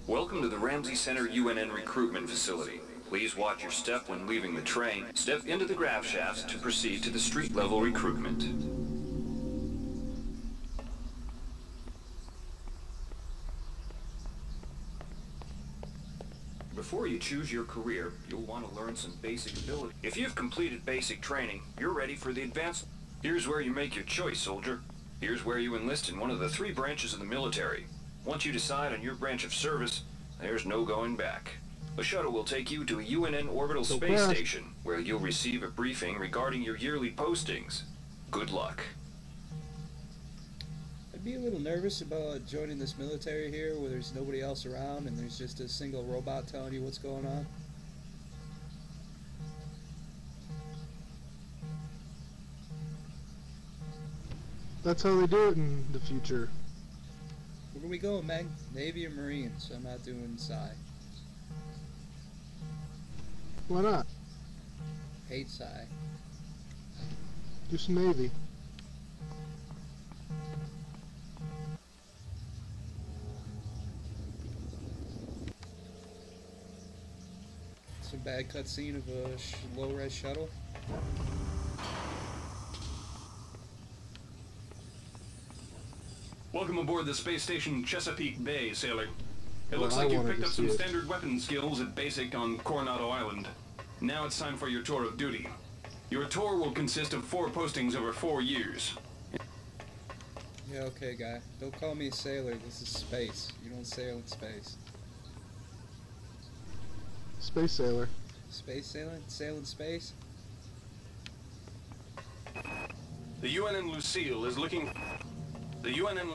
Welcome to the Ramsey Center UNN recruitment facility. Please watch your step when leaving the train. Step into the grav shafts to proceed to the street-level recruitment. Before you choose your career, you'll want to learn some basic ability. If you've completed basic training, you're ready for the advanced. Here's where you make your choice, soldier. Here's where you enlist in one of the 3 branches of the military. Once you decide on your branch of service, there's no going back. A shuttle will take you to a UNN orbital space station, where you'll receive a briefing regarding your yearly postings. Good luck. I'd be a little nervous about joining this military here where there's nobody else around and there's just a single robot telling you what's going on. That's how they do it in the future. Where are we going, Meg? Navy or Marines? I'm not doing Psi. Why not? Hate Psi. Do some Navy. Some bad cutscene of a low-res shuttle. Welcome aboard the space station Chesapeake Bay, sailor. It Well, looks I like you wanted picked to up see some it. standard weapon skills at basic on Coronado Island. Now it's time for your tour of duty. Your tour will consist of 4 postings over 4 years. Yeah, okay, guy. Don't call me a sailor. This is space. You don't sail in space. Space sailor. Space sailing? Sail in space? The UNN Lucille is looking... The UNN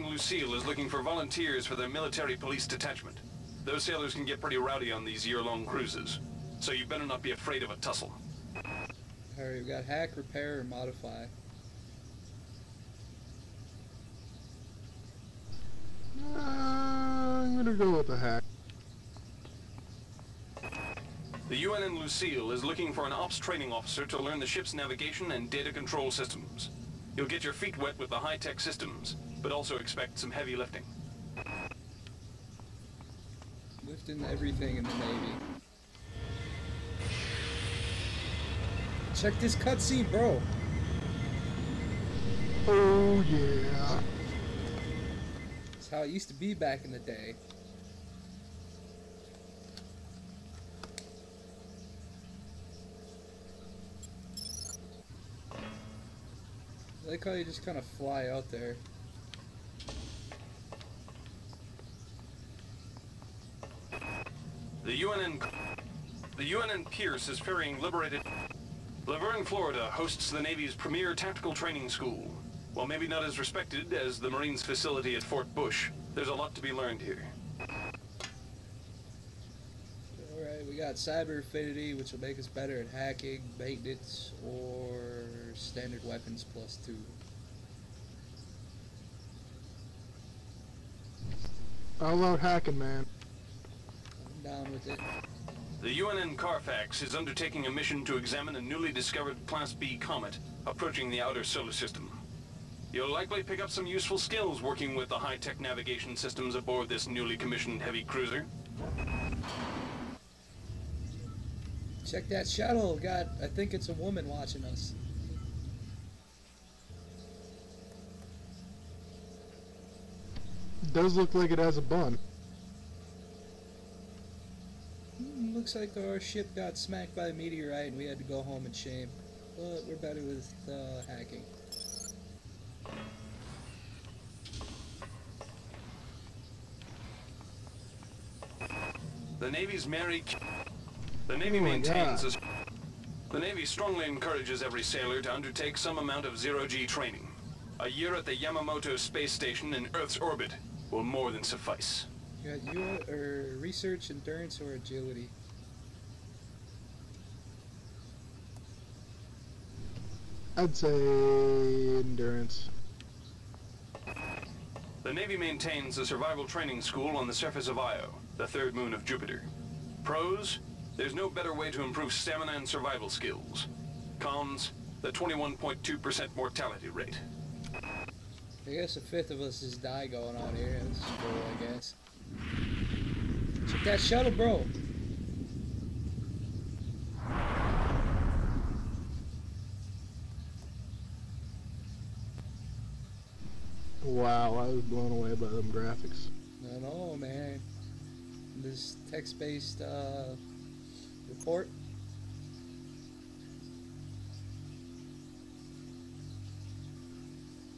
Lucille is looking for volunteers for their military police detachment. Those sailors can get pretty rowdy on these year-long cruises, so you better not be afraid of a tussle. Alright, we've got hack, repair, and modify. I'm gonna go with the hack. The UNN Lucille is looking for an ops training officer to learn the ship's navigation and data control systems. You'll get your feet wet with the high-tech systems, but also expect some heavy lifting. Lifting everything in the Navy. Check this cutscene, bro. Oh yeah. It's how it used to be back in the day. I like how you just kind of fly out there. The UNN Pierce is ferrying liberated... Laverne, Florida hosts the Navy's premier tactical training school. While maybe not as respected as the Marines facility at Fort Bush, there's a lot to be learned here. Alright, we got cyber affinity, which will make us better at hacking, maintenance, or standard weapons +2. All out hacking, man. I'm down with it. The UNN Carfax is undertaking a mission to examine a newly discovered Class B comet approaching the outer solar system. You'll likely pick up some useful skills working with the high-tech navigation systems aboard this newly commissioned heavy cruiser. Check that shuttle. God, I think it's a woman watching us. It does look like it has a bun. Looks like our ship got smacked by a meteorite and we had to go home in shame. But we're better with hacking. The Navy's The Navy The Navy strongly encourages every sailor to undertake some amount of zero-G training. A year at the Yamamoto space station in Earth's orbit will more than suffice. You got research, endurance, or agility. I'd say endurance. The Navy maintains a survival training school on the surface of Io, the third moon of Jupiter. Pros, there's no better way to improve stamina and survival skills. Cons, the 21.2% mortality rate. I guess a fifth of us just die going on here. That's cool, I guess. That shuttle, bro. Wow, I was blown away by them graphics. I know, man. This text-based report.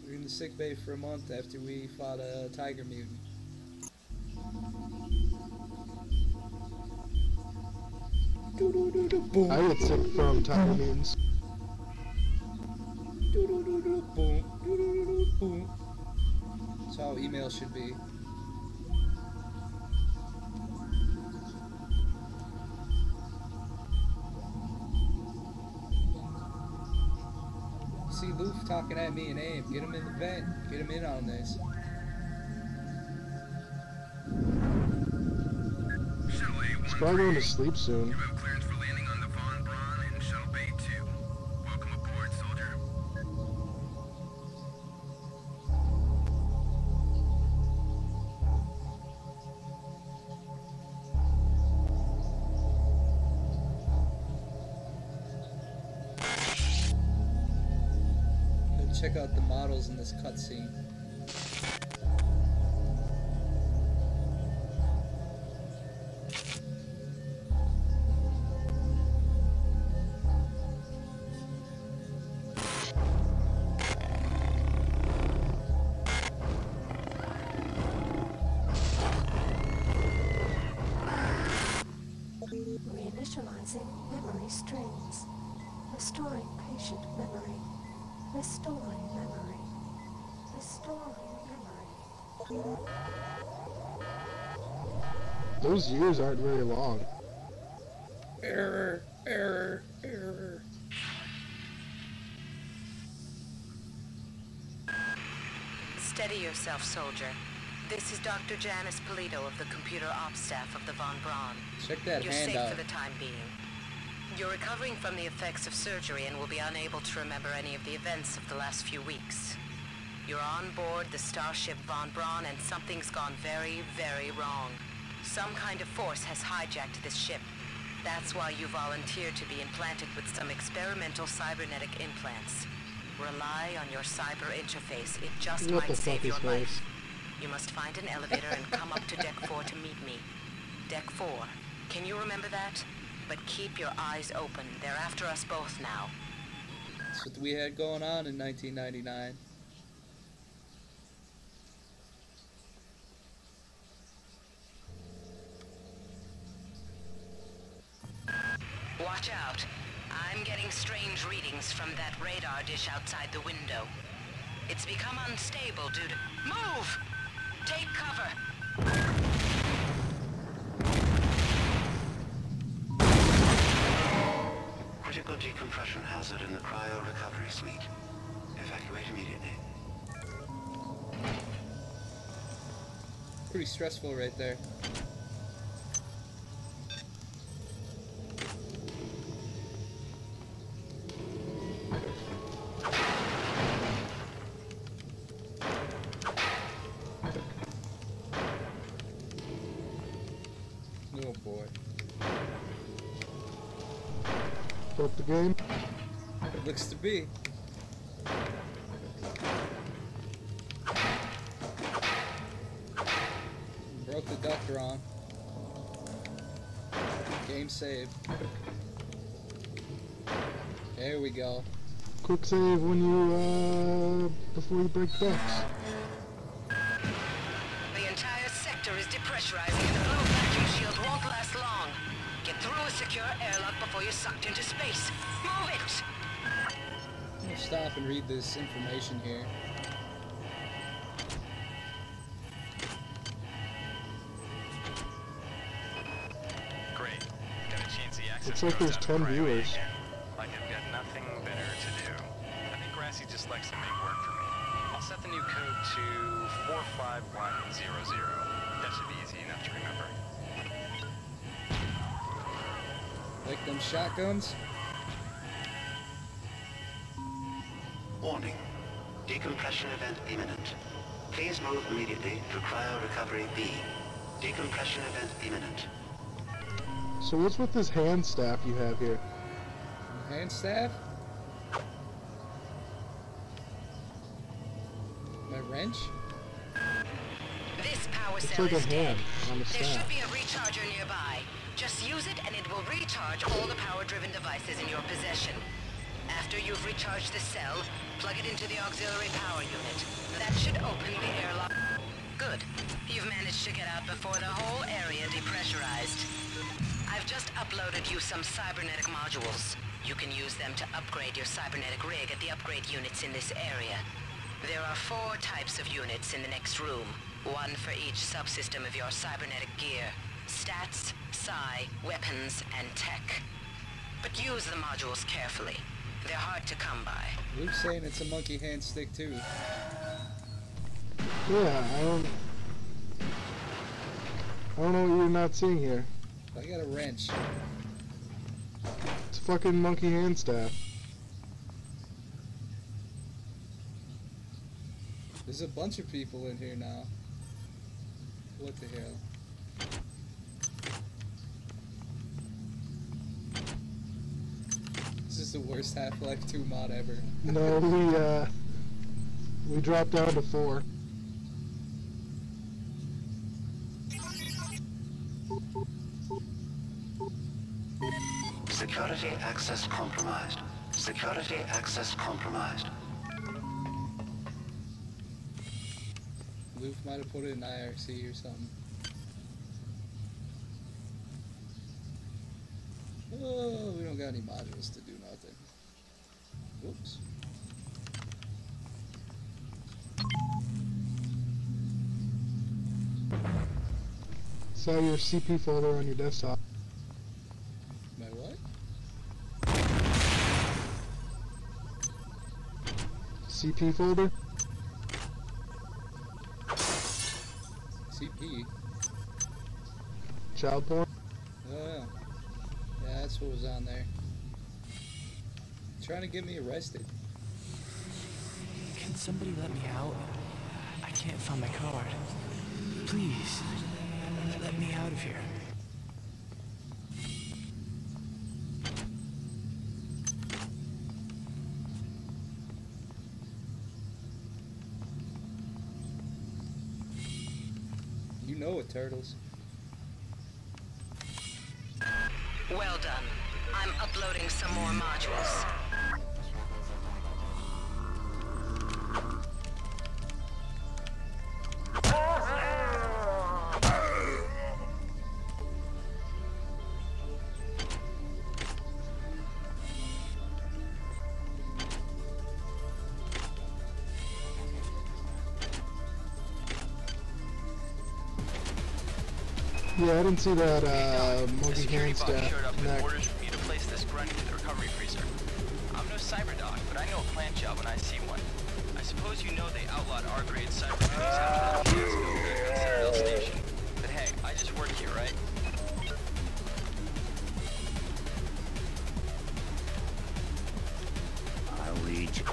We were in the sick bay for a month after we fought a tiger mutant. I get sick from tiger mutants. That's how email should be. See Loof talking at me and Abe. Get him in the vent. Get him in on this. He's probably going to sleep soon. You have clearance for landing on the Von Braun in Shuttle Bay 2. Welcome aboard, soldier. Go check out the models in this cutscene. Reinitializing memory streams. Restoring patient memory. Restoring memory. Restoring memory. Those years aren't very long. Error, error, error. Steady yourself, soldier. This is Dr. Janice Polito of the Computer Ops staff of the Von Braun. Check that You're hand safe out. for the time being. You're recovering from the effects of surgery and will be unable to remember any of the events of the last few weeks. You're on board the starship Von Braun and something's gone very, very wrong. Some kind of force has hijacked this ship. That's why you volunteered to be implanted with some experimental cybernetic implants. Rely on your cyber interface. It just What the might save fuck your is life. this? You must find an elevator and come up to Deck 4 to meet me. Deck 4. Can you remember that? But keep your eyes open. They're after us both now. That's what we had going on in 1999. Watch out. I'm getting strange readings from that radar dish outside the window. It's become unstable due to... Move! Take cover! Critical decompression hazard in the cryo recovery suite. Evacuate immediately. Pretty stressful right there. Oh boy. Broke the game. It looks to be. Broke the ductor on. Game saved. There we go. Quick save when you, before you break decks. The entire sector is depressurizing and the blue vacuum shield won't last long. Get through a secure airlock before you're sucked into space. Move it! I'm gonna stop and read this information here. Great. Got a chance access. Looks like there's 10 viewers. Like I've got nothing better to do. I think Grassy just likes to make work for me. I'll set the new code to 45100. That should be easy enough to remember. Like them shotguns. Warning. Decompression event imminent. Please move immediately to cryo recovery B. Decompression event imminent. So what's with this hand staff you have here? Hand staff? My wrench? This power It's cell like a is dead. hand on the There staff. should be a recharger nearby. Just use it and it will recharge all the power-driven devices in your possession. After you've recharged the cell, plug it into the auxiliary power unit. That should open the airlock. Good. You've managed to get out before the whole area depressurized. I've just uploaded you some cybernetic modules. You can use them to upgrade your cybernetic rig at the upgrade units in this area. There are 4 types of units in the next room. One for each subsystem of your cybernetic gear. Stats, psi, weapons, and tech. But use the modules carefully. They're hard to come by. Luke's saying it's a monkey hand stick too. Yeah, I don't know what you're not seeing here. I got a wrench. It's a fucking monkey hand staff. There's a bunch of people in here now. What the hell? This is the worst Half-Life 2 mod ever. No, we dropped down to 4. Security access compromised. Security access compromised. Luke might have put it in IRC or something. Oh, we don't got any modules to do nothing. Whoops. Saw your CP folder on your desktop. My what? CP folder? CP? Child porn? Oh. Yeah, that's what was on there. Trying to get me arrested. Can somebody let me out? I can't find my card. Please, let me out of here. You know it, Turtles. Well done. I'm uploading some more modules. Yeah, I didn't see that monkey Security hand box staff showed up with neck. orders for me to place this grunt into the recovery freezer. I'm no cyber doc, but I know a plant job when I see one. I suppose you know they outlawed R-grade cyber goodies after the fiasco at Citadel Station. But hey, I just work here, right? I'll eat you.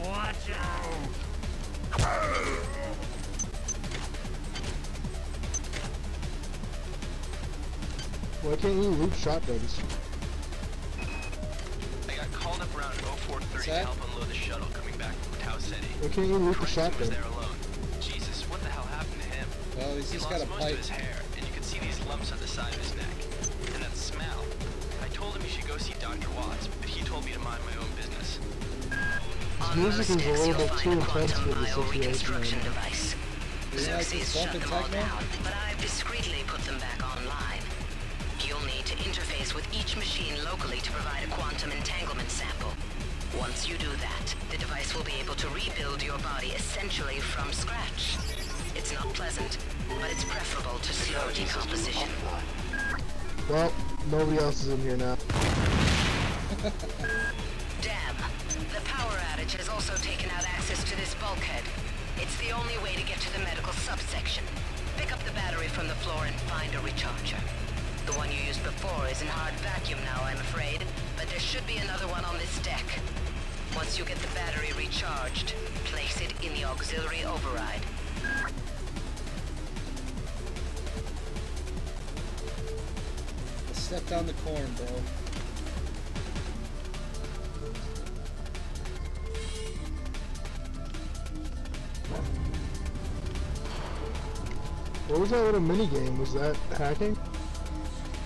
Watch out! Why can't you loot shotguns? I got called up around 0430 to help unload the shuttle coming back from Tau City. Why can't you loot the Cranston was shotgun? there alone. Jesus, what the hell happened to him? Well, he's He just lost got a most pipe. of his hair, and you could see these lumps on the side of his neck. And that smell. I told him he should go see Dr. Watts, but he told me to mind my own business. This music is a little bit too intense for the situation Reconstruction right now. device. Xerxes shut them all down, but I've discreetly put them back online. You'll need to interface with each machine locally to provide a quantum entanglement sample. Once you do that, the device will be able to rebuild your body essentially from scratch. It's not pleasant, but it's preferable to slow decomposition. Well, nobody else is in here now. Damn. The power outage has also taken out access to this bulkhead. It's the only way to get to the medical subsection. Pick up the battery from the floor and find a recharger. The one you used before is in hard vacuum now, I'm afraid, but there should be another one on this deck. Once you get the battery recharged, place it in the auxiliary override. Step down the corn, bro. What was that little mini game? Was that hacking?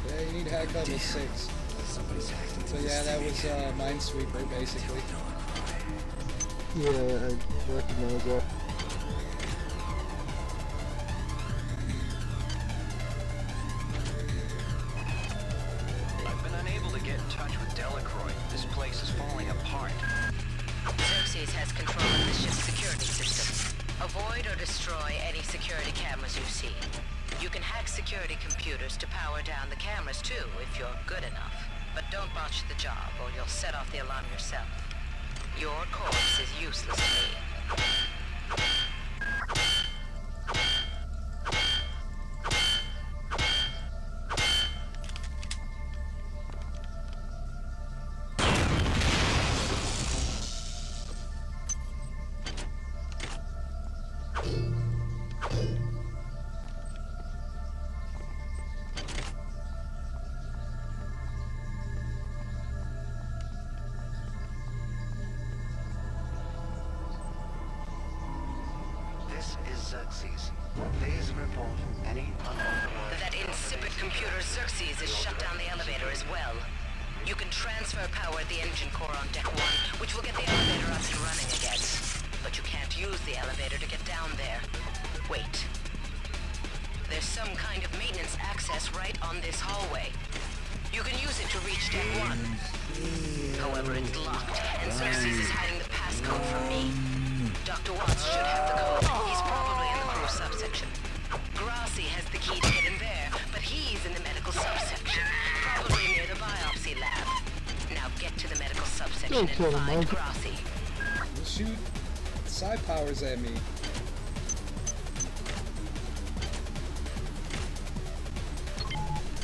Yeah, you need hack level 6. So yeah, that was Minesweeper, basically. Yeah, I recognize that. I've been unable to get in touch with Delacroix. This place is falling apart. Xerxes has control of the ship's security system. Avoid or destroy any security cameras you see. You can hack security computers to power down the cameras too, if you're good enough. But don't botch the job, or you'll set off the alarm yourself. Your corpse is useless to me. Xerxes. Please report any unauthorized... That insipid computer Xerxes has shut down the elevator as well. You can transfer power at the engine core on deck 1, which will get the elevator up and running again. But you can't use the elevator to get down there. Wait. There's some kind of maintenance access right on this hallway. You can use it to reach deck 1. However, it's locked, and Xerxes is hiding the passcode from me. Dr. Watts should have the code. He's probably in the crew subsection. Grassi has the key to get in there, but he's in the medical subsection, probably near the biopsy lab. Now get to the medical subsection and find Grassi. Shoot psi powers at me.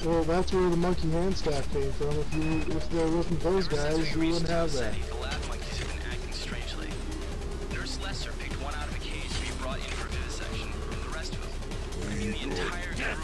Well, that's where the monkey hand staff came from. If there wasn't those guys, you wouldn't have that. The lab monkeys have been acting strangely. Nurse Lesser picked one out of a cage to be brought in for vivisection, and the rest of them, I mean the entire group,